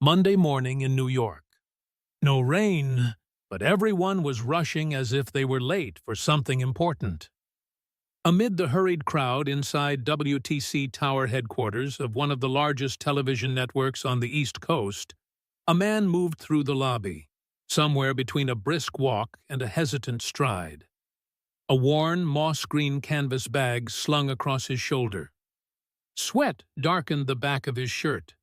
Monday morning in New York. No rain, but everyone was rushing as if they were late for something important. Amid the hurried crowd inside WTC Tower headquarters of one of the largest television networks on the East Coast, a man moved through the lobby, somewhere between a brisk walk and a hesitant stride. A worn, moss-green canvas bag slung across his shoulder. Sweat darkened the back of his shirt.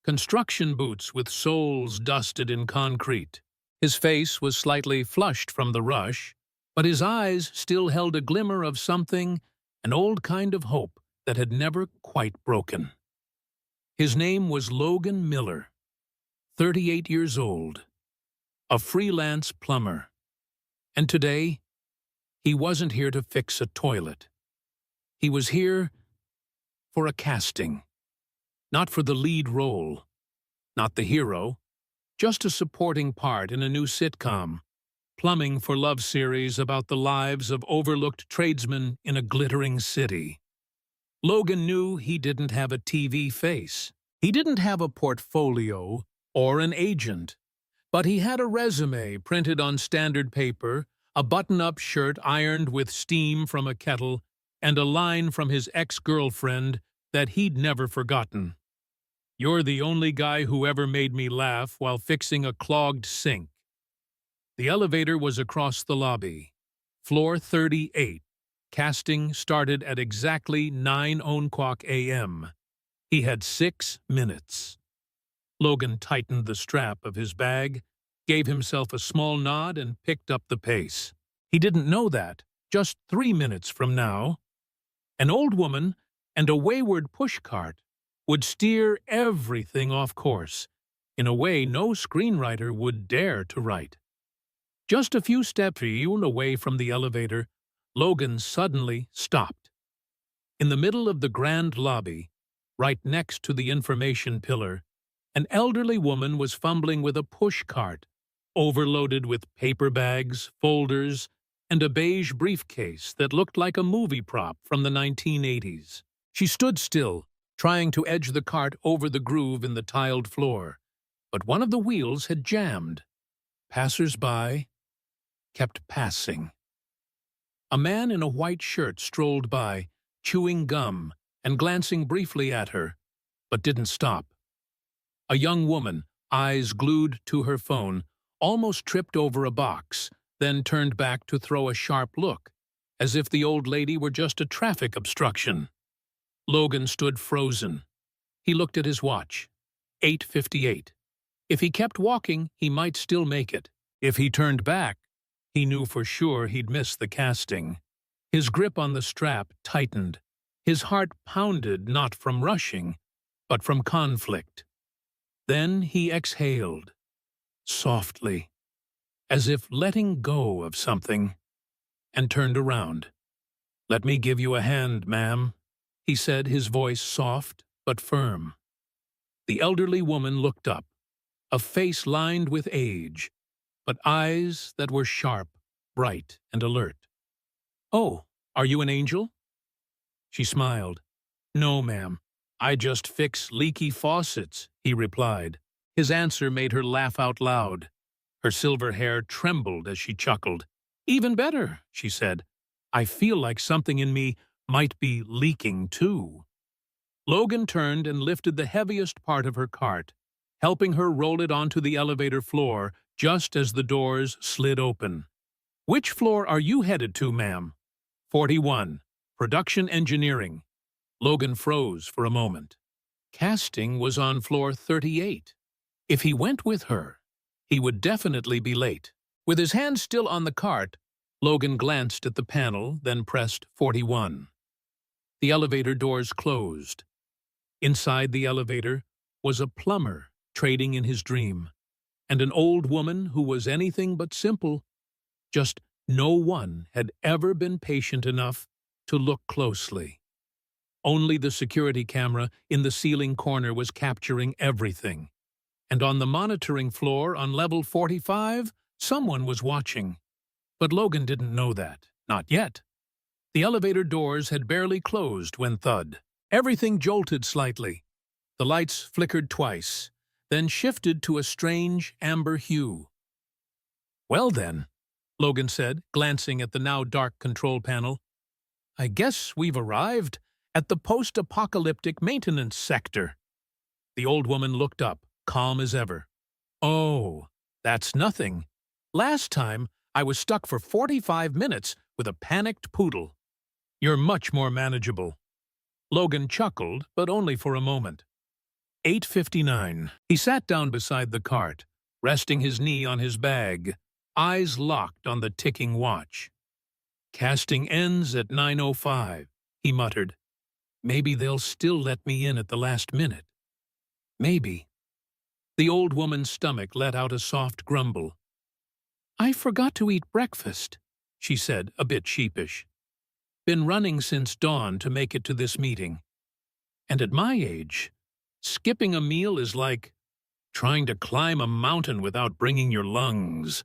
Construction boots with soles dusted in concrete. His face was slightly flushed from the rush, but his eyes still held a glimmer of something, an old kind of hope that had never quite broken. His name was Logan Miller, 38 years old, a freelance plumber. And today, he wasn't here to fix a toilet. He was here for a casting. Not for the lead role, not the hero, just a supporting part in a new sitcom, Plumbing for Love series about the lives of overlooked tradesmen in a glittering city. Logan knew he didn't have a TV face. He didn't have a portfolio or an agent, but he had a resume printed on standard paper, a button-up shirt ironed with steam from a kettle, and a line from his ex-girlfriend that he'd never forgotten. "You're the only guy who ever made me laugh while fixing a clogged sink." The elevator was across the lobby. Floor 38. Casting started at exactly 9:00 a.m. He had 6 minutes. Logan tightened the strap of his bag, gave himself a small nod, and picked up the pace. He didn't know that, just 3 minutes from now, an old woman and a wayward pushcart would steer everything off course, in a way no screenwriter would dare to write. Just a few steps away from the elevator, Logan suddenly stopped. In the middle of the grand lobby, right next to the information pillar, an elderly woman was fumbling with a pushcart, overloaded with paper bags, folders, and a beige briefcase that looked like a movie prop from the 1980s. She stood still, trying to edge the cart over the groove in the tiled floor, but one of the wheels had jammed. Passers-by kept passing. A man in a white shirt strolled by, chewing gum and glancing briefly at her, but didn't stop. A young woman, eyes glued to her phone, almost tripped over a box, then turned back to throw a sharp look, as if the old lady were just a traffic obstruction. Logan stood frozen. He looked at his watch. 8:58. If he kept walking, he might still make it. If he turned back, he knew for sure he'd miss the casting. His grip on the strap tightened. His heart pounded not from rushing, but from conflict. Then he exhaled, softly, as if letting go of something, and turned around. "Let me give you a hand, ma'am," he said, his voice soft but firm. The elderly woman looked up, a face lined with age, but eyes that were sharp, bright, and alert. "Oh, are you an angel?" She smiled. "No, ma'am. I just fix leaky faucets," he replied. His answer made her laugh out loud. Her silver hair trembled as she chuckled. "Even better," she said. "I feel like something in me might be leaking too." Logan turned and lifted the heaviest part of her cart, helping her roll it onto the elevator floor just as the doors slid open. "Which floor are you headed to, ma'am?" 41. Production Engineering. Logan froze for a moment. Casting was on floor 38. If he went with her, he would definitely be late. With his hand still on the cart, Logan glanced at the panel, then pressed 41. The elevator doors closed. Inside the elevator was a plumber trading in his dream, and an old woman who was anything but simple. Just no one had ever been patient enough to look closely. Only the security camera in the ceiling corner was capturing everything. And on the monitoring floor on level 45, someone was watching. But Logan didn't know that. Not yet. The elevator doors had barely closed when thud. Everything jolted slightly. The lights flickered twice. then shifted to a strange amber hue. "Well then," Logan said, glancing at the now dark control panel, "I guess we've arrived at the post-apocalyptic maintenance sector." The old woman looked up, calm as ever. "Oh, that's nothing. Last time, I was stuck for 45 minutes with a panicked poodle. You're much more manageable." Logan chuckled, but only for a moment. 8:59. He sat down beside the cart, resting his knee on his bag, eyes locked on the ticking watch. "Casting ends at 9:05, he muttered. "Maybe they'll still let me in at the last minute. Maybe." The old woman's stomach let out a soft grumble. "I forgot to eat breakfast," she said, a bit sheepish. "Been running since dawn to make it to this meeting. And at my age, skipping a meal is like trying to climb a mountain without bringing your lungs."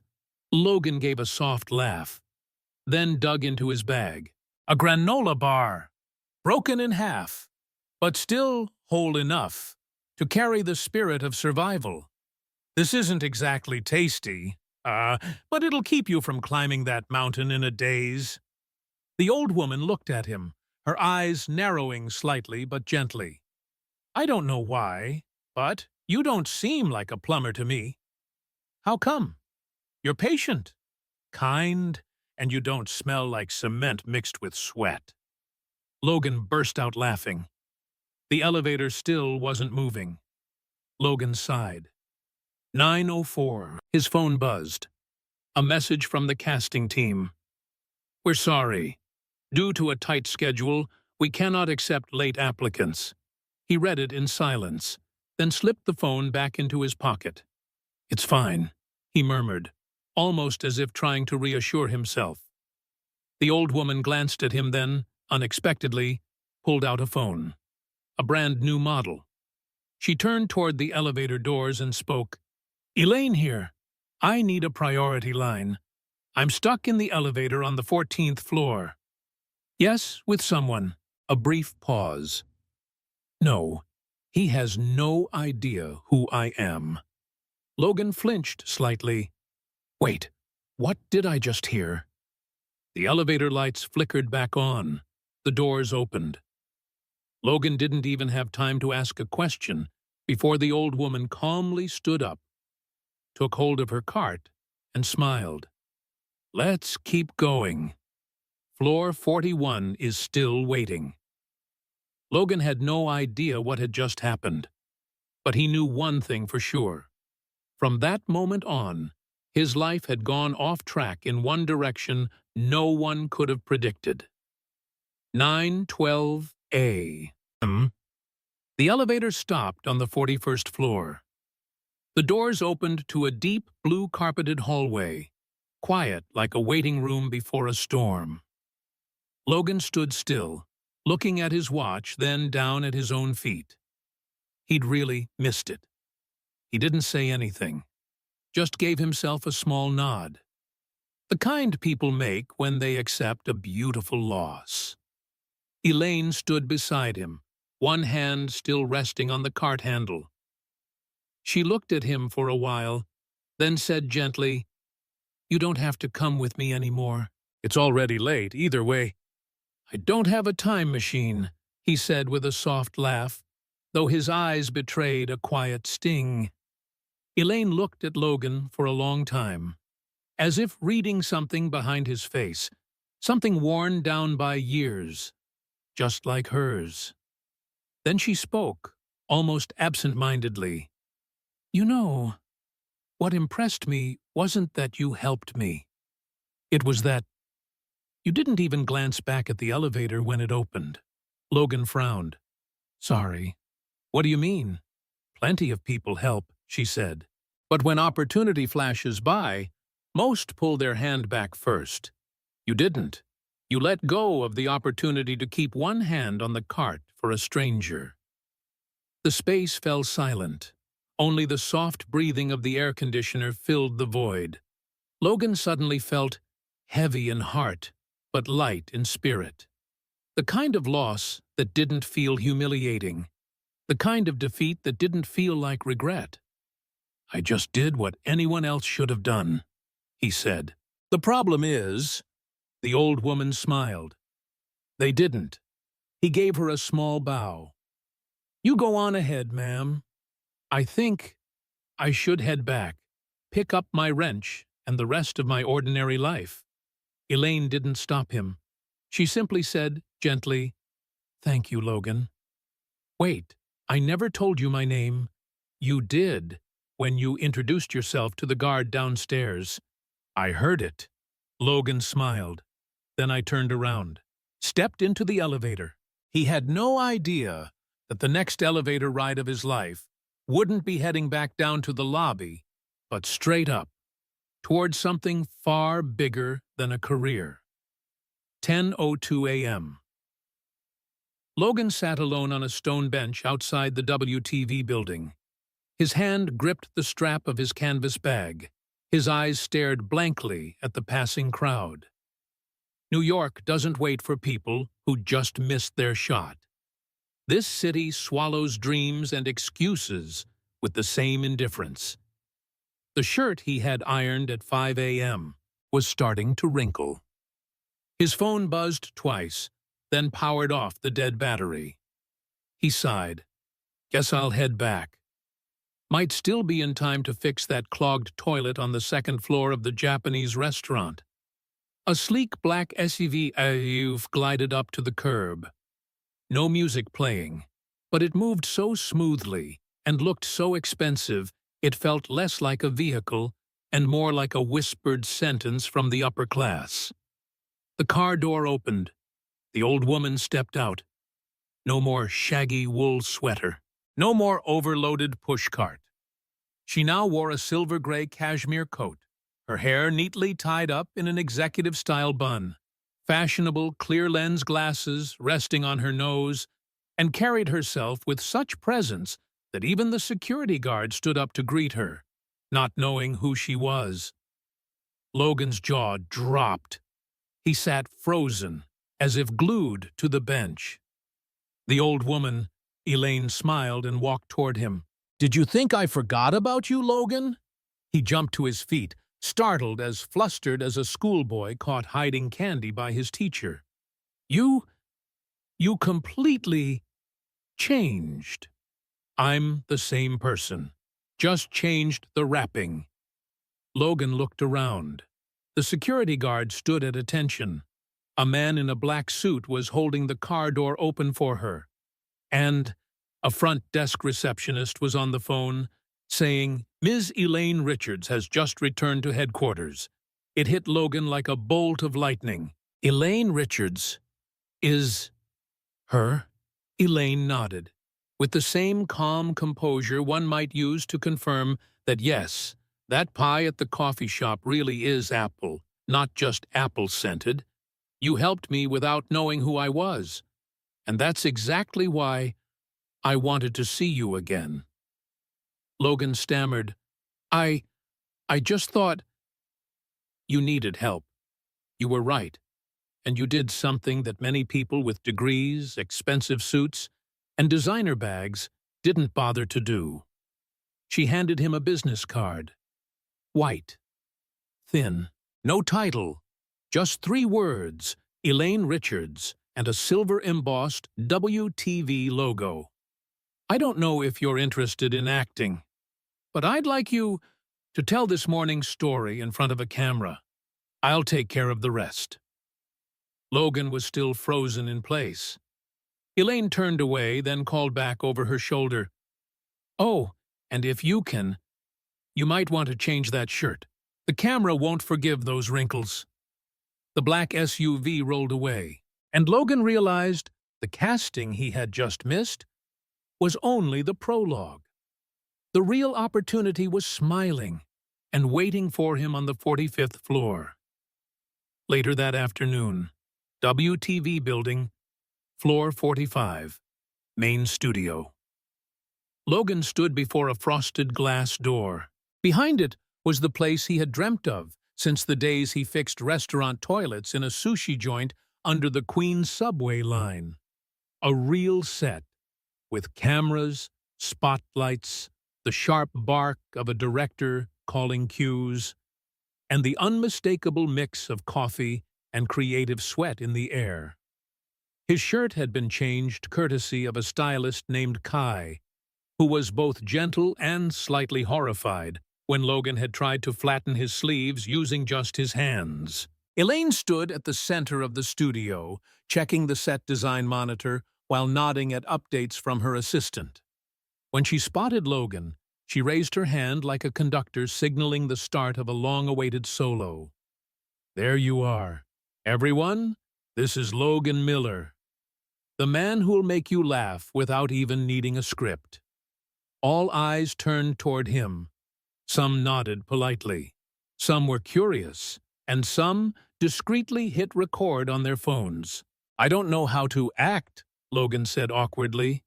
Logan gave a soft laugh, then dug into his bag. A granola bar, broken in half, but still whole enough to carry the spirit of survival. "This isn't exactly tasty, but it'll keep you from climbing that mountain in a daze." The old woman looked at him, her eyes narrowing slightly but gently. "I don't know why, but you don't seem like a plumber to me. How come? You're patient, kind, and you don't smell like cement mixed with sweat." Logan burst out laughing. The elevator still wasn't moving. Logan sighed. 9:04. His phone buzzed. A message from the casting team. "We're sorry. Due to a tight schedule, we cannot accept late applicants." He read it in silence, then slipped the phone back into his pocket. "It's fine," he murmured, almost as if trying to reassure himself. The old woman glanced at him then, unexpectedly, pulled out a phone. A brand-new model. She turned toward the elevator doors and spoke. "Elaine here. I need a priority line. I'm stuck in the elevator on the 14th floor." "Yes, with someone." A brief pause. "No, he has no idea who I am." Logan flinched slightly. "Wait, what did I just hear?" The elevator lights flickered back on. The doors opened. Logan didn't even have time to ask a question before the old woman calmly stood up, took hold of her cart, and smiled. "Let's keep going. Floor 41 is still waiting." Logan had no idea what had just happened, but he knew one thing for sure. From that moment on, his life had gone off track in one direction no one could have predicted. 912A. The elevator stopped on the 41st floor. The doors opened to a deep, blue-carpeted hallway, quiet like a waiting room before a storm. Logan stood still, looking at his watch, then down at his own feet. He'd really missed it. He didn't say anything, just gave himself a small nod. The kind people make when they accept a beautiful loss. Elaine stood beside him, one hand still resting on the cart handle. She looked at him for a while, then said gently, "You don't have to come with me anymore. It's already late, either way." "I don't have a time machine," he said with a soft laugh, though his eyes betrayed a quiet sting. Elaine looked at Logan for a long time, as if reading something behind his face, something worn down by years, just like hers. Then she spoke, almost absent-mindedly. "You know, what impressed me wasn't that you helped me. It was that you didn't even glance back at the elevator when it opened." Logan frowned. "Sorry. What do you mean?" "Plenty of people help," she said. "But when opportunity flashes by, most pull their hand back first. You didn't. You let go of the opportunity to keep one hand on the cart for a stranger." The space fell silent. Only the soft breathing of the air conditioner filled the void. Logan suddenly felt heavy in heart, but light in spirit. The kind of loss that didn't feel humiliating. The kind of defeat that didn't feel like regret. I just did what anyone else should have done, he said. The problem is, the old woman smiled. They didn't. He gave her a small bow. You go on ahead, ma'am. I think I should head back, pick up my wrench and the rest of my ordinary life. Elaine didn't stop him. She simply said, gently, Thank you, Logan. Wait, I never told you my name. You did, when you introduced yourself to the guard downstairs. I heard it. Logan smiled. Then I turned around, stepped into the elevator. He had no idea that the next elevator ride of his life wouldn't be heading back down to the lobby, but straight up, towards something far bigger than a career. 10:02 a.m. Logan sat alone on a stone bench outside the WTV building. His hand gripped the strap of his canvas bag. His eyes stared blankly at the passing crowd. New York doesn't wait for people who just missed their shot. This city swallows dreams and excuses with the same indifference. The shirt he had ironed at 5 a.m. was starting to wrinkle. His phone buzzed twice, then powered off the dead battery. He sighed. Guess I'll head back. Might still be in time to fix that clogged toilet on the second floor of the Japanese restaurant. A sleek black SUV glided up to the curb. No music playing, but it moved so smoothly and looked so expensive it felt less like a vehicle and more like a whispered sentence from the upper class. The car door opened. The old woman stepped out. No more shaggy wool sweater. No more overloaded pushcart. She now wore a silver-gray cashmere coat, her hair neatly tied up in an executive-style bun, fashionable clear-lens glasses resting on her nose, and carried herself with such presence that even the security guard stood up to greet her, not knowing who she was. Logan's jaw dropped. He sat frozen, as if glued to the bench. The old woman, Elaine, smiled and walked toward him. Did you think I forgot about you, Logan? He jumped to his feet, startled as flustered as a schoolboy caught hiding candy by his teacher. You completely changed. I'm the same person. Just changed the wrapping. Logan looked around. The security guard stood at attention. A man in a black suit was holding the car door open for her. And a front desk receptionist was on the phone, saying, Ms. Elaine Richards has just returned to headquarters. It hit Logan like a bolt of lightning. Elaine Richards is her? Elaine nodded, with the same calm composure one might use to confirm that yes, that pie at the coffee shop really is apple, not just apple-scented. You helped me without knowing who I was, and that's exactly why I wanted to see you again. Logan stammered, I just thought you needed help. You were right, and you did something that many people with degrees, expensive suits, and designer bags didn't bother to do. She handed him a business card. White. Thin. No title. Just 3 words, Elaine Richards, and a silver-embossed WTV logo. I don't know if you're interested in acting, but I'd like you to tell this morning's story in front of a camera. I'll take care of the rest. Logan was still frozen in place. Elaine turned away, then called back over her shoulder. Oh, and if you might want to change that shirt. The camera won't forgive those wrinkles. The black SUV rolled away, and Logan realized the casting he had just missed was only the prologue. The real opportunity was smiling and waiting for him on the 45th floor. Later that afternoon, WTV building, floor 45, main studio. Logan stood before a frosted glass door. Behind it was the place he had dreamt of since the days he fixed restaurant toilets in a sushi joint under the Queens subway line. A real set, with cameras, spotlights, the sharp bark of a director calling cues, and the unmistakable mix of coffee and creative sweat in the air. His shirt had been changed courtesy of a stylist named Kai, who was both gentle and slightly horrified when Logan had tried to flatten his sleeves using just his hands. Elaine stood at the center of the studio, checking the set design monitor while nodding at updates from her assistant. When she spotted Logan, she raised her hand like a conductor signaling the start of a long-awaited solo. "There you are. Everyone, this is Logan Miller, the man who'll make you laugh without even needing a script." All eyes turned toward him. Some nodded politely. Some were curious, and some discreetly hit record on their phones. "I don't know how to act," Logan said awkwardly.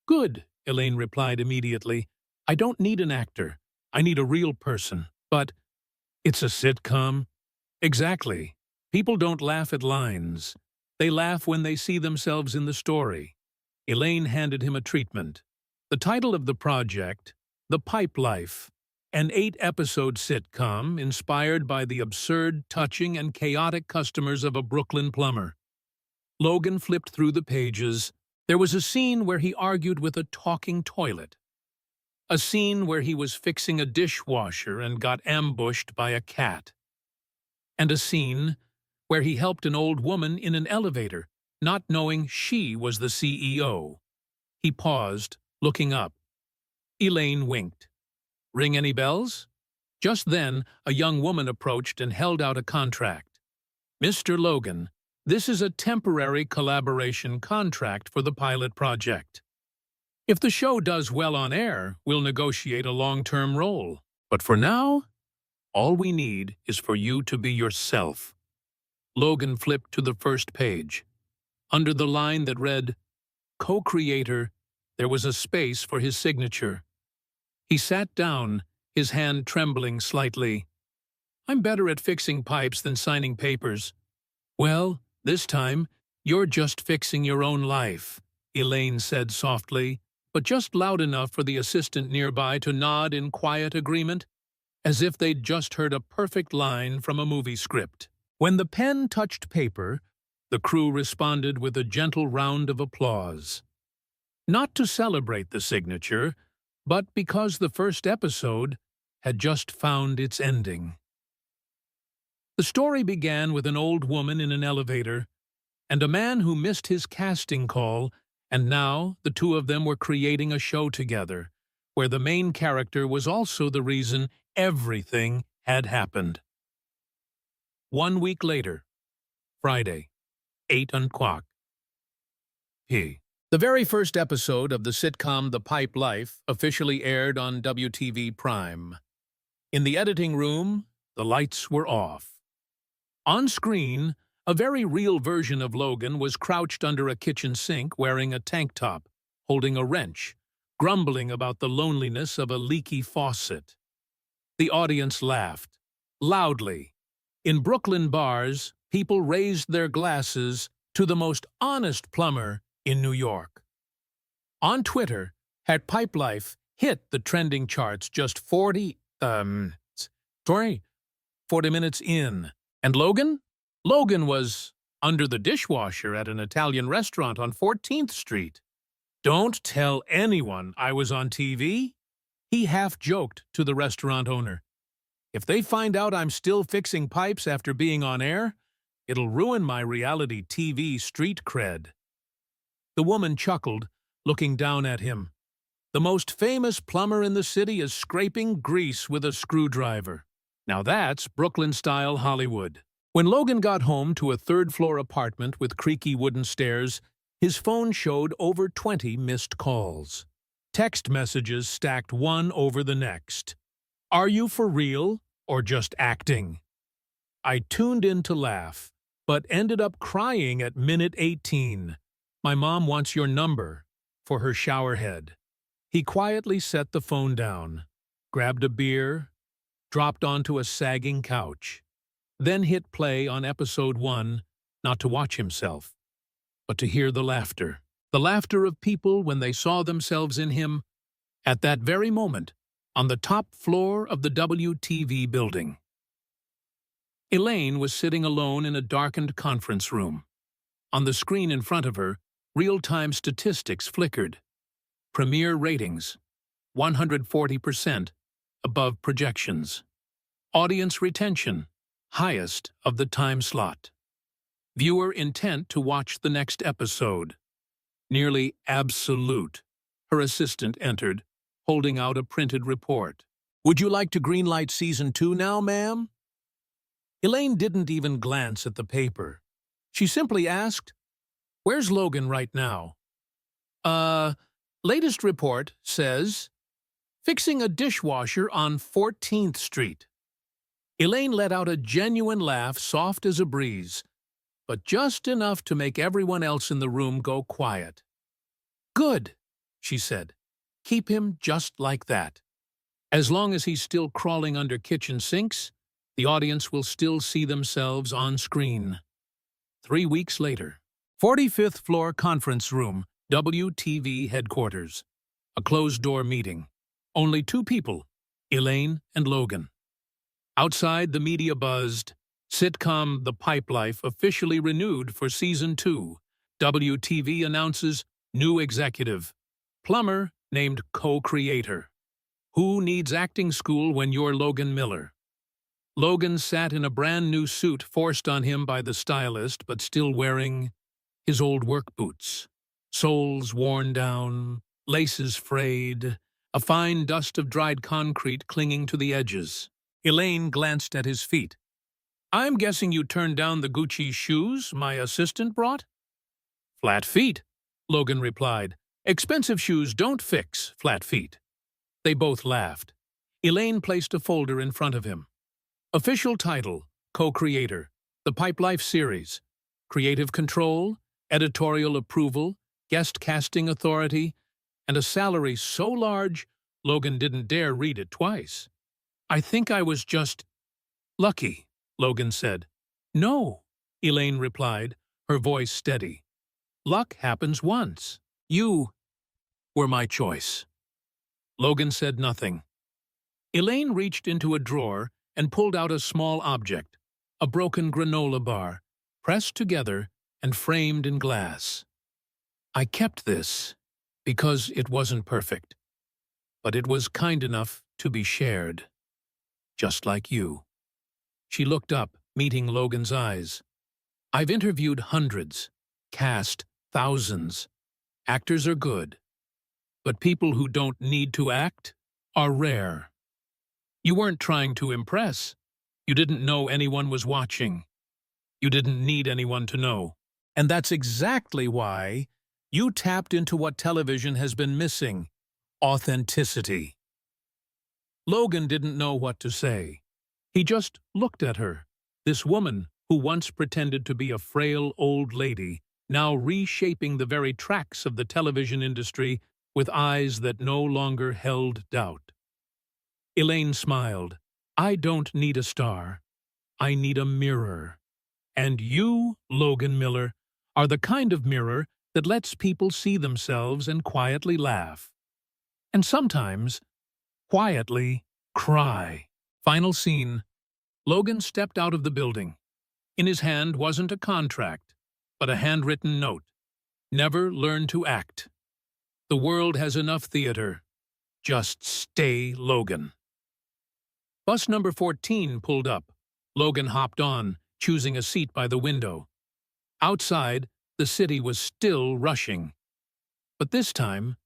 "Good," Elaine replied immediately. "I don't need an actor. I need a real person. But it's a sitcom." "Exactly. People don't laugh at lines. They laugh when they see themselves in the story." Elaine handed him a treatment. The title of the project, The Pipe Life, an 8-episode sitcom inspired by the absurd, touching, and chaotic customers of a Brooklyn plumber. Logan flipped through the pages. There was a scene where he argued with a talking toilet. A scene where he was fixing a dishwasher and got ambushed by a cat. And a scene where he helped an old woman in an elevator, not knowing she was the CEO. He paused, looking up. Elaine winked. "Ring any bells?" Just then, a young woman approached and held out a contract. "Mr. Logan, this is a temporary collaboration contract for the pilot project. If the show does well on air, we'll negotiate a long-term role. But for now, all we need is for you to be yourself." Logan flipped to the first page. Under the line that read, "Co-creator," there was a space for his signature. He sat down, his hand trembling slightly. "I'm better at fixing pipes than signing papers." "Well, this time, you're just fixing your own life," Elaine said softly, but just loud enough for the assistant nearby to nod in quiet agreement, as if they'd just heard a perfect line from a movie script. When the pen touched paper, the crew responded with a gentle round of applause. Not to celebrate the signature, but because the first episode had just found its ending. The story began with an old woman in an elevator and a man who missed his casting call, and now the two of them were creating a show together, where the main character was also the reason everything had happened. 1 week later, Friday, 8:00 p. The very first episode of the sitcom The Pipe Life officially aired on WTV Prime. In the editing room, the lights were off. On screen, a very real version of Logan was crouched under a kitchen sink wearing a tank top, holding a wrench, grumbling about the loneliness of a leaky faucet. The audience laughed, loudly. In Brooklyn bars, people raised their glasses to the most honest plumber in New York. On Twitter, Pipe Life hit the trending charts just 40 minutes in. And Logan? Logan was under the dishwasher at an Italian restaurant on 14th Street. "Don't tell anyone I was on TV," he half-joked to the restaurant owner. "If they find out I'm still fixing pipes after being on air, it'll ruin my reality TV street cred." The woman chuckled, looking down at him. "The most famous plumber in the city is scraping grease with a screwdriver. Now that's Brooklyn-style Hollywood." When Logan got home to a third-floor apartment with creaky wooden stairs, his phone showed over 20 missed calls. Text messages stacked one over the next. "Are you for real or just acting?" I tuned in to laugh, but ended up crying at minute 18. "My mom wants your number for her shower head." He quietly set the phone down, grabbed a beer, dropped onto a sagging couch, then hit play on episode 1, not to watch himself, but to hear the laughter of people when they saw themselves in him. At that very moment, on the top floor of the WTV building. Elaine was sitting alone in a darkened conference room. On the screen in front of her, real-time statistics flickered. Premiere ratings, 140%, above projections. Audience retention, highest of the time slot. Viewer intent to watch the next episode, nearly absolute. Her assistant entered, holding out a printed report. "Would you like to greenlight Season 2 now, ma'am?" Elaine didn't even glance at the paper. She simply asked, "Where's Logan right now?" Latest report says, fixing a dishwasher on 14th Street. Elaine let out a genuine laugh, soft as a breeze, but just enough to make everyone else in the room go quiet. "Good," she said. "Keep him just like that. As long as he's still crawling under kitchen sinks, the audience will still see themselves on screen." 3 weeks later, 45th floor conference room, WTV headquarters. A closed-door meeting. Only 2 people, Elaine and Logan. Outside, the media buzzed. Sitcom The Pipe Life officially renewed for Season 2. WTV announces new executive. Plumber named co-creator. Who needs acting school when you're Logan Miller? Logan sat in a brand-new suit forced on him by the stylist, but still wearing his old work boots. Soles worn down, laces frayed, a fine dust of dried concrete clinging to the edges. Elaine glanced at his feet. "I'm guessing you turned down the Gucci shoes my assistant brought?" "Flat feet," Logan replied. "Expensive shoes don't fix flat feet." They both laughed. Elaine placed a folder in front of him. Official title, co-creator, The Pipe Life series. Creative control, editorial approval, guest casting authority, and a salary so large, Logan didn't dare read it twice. "I think I was just lucky," Logan said. "No," Elaine replied, her voice steady. "Luck happens once. You were my choice." Logan said nothing. Elaine reached into a drawer and pulled out a small object, a broken granola bar, pressed together and framed in glass. "I kept this because it wasn't perfect, but it was kind enough to be shared. Just like you." She looked up, meeting Logan's eyes. "I've interviewed hundreds, cast thousands. Actors are good, but people who don't need to act are rare. You weren't trying to impress. You didn't know anyone was watching. You didn't need anyone to know. And that's exactly why you tapped into what television has been missing: authenticity." Logan didn't know what to say. He just looked at her, this woman who once pretended to be a frail old lady, now reshaping the very tracks of the television industry with eyes that no longer held doubt. Elaine smiled. "I don't need a star. I need a mirror. And you, Logan Miller, are the kind of mirror that lets people see themselves and quietly laugh. And sometimes, quietly cry." Final scene. Logan stepped out of the building. In his hand wasn't a contract, but a handwritten note. "Never learn to act. The world has enough theater. Just stay Logan." Bus number 14 pulled up. Logan hopped on, choosing a seat by the window. Outside, the city was still rushing. But this time,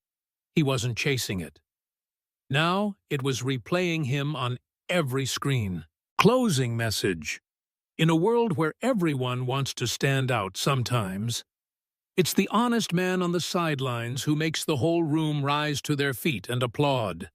he wasn't chasing it. Now it was replaying him on every screen. Closing message. In a world where everyone wants to stand out sometimes, it's the honest man on the sidelines who makes the whole room rise to their feet and applaud.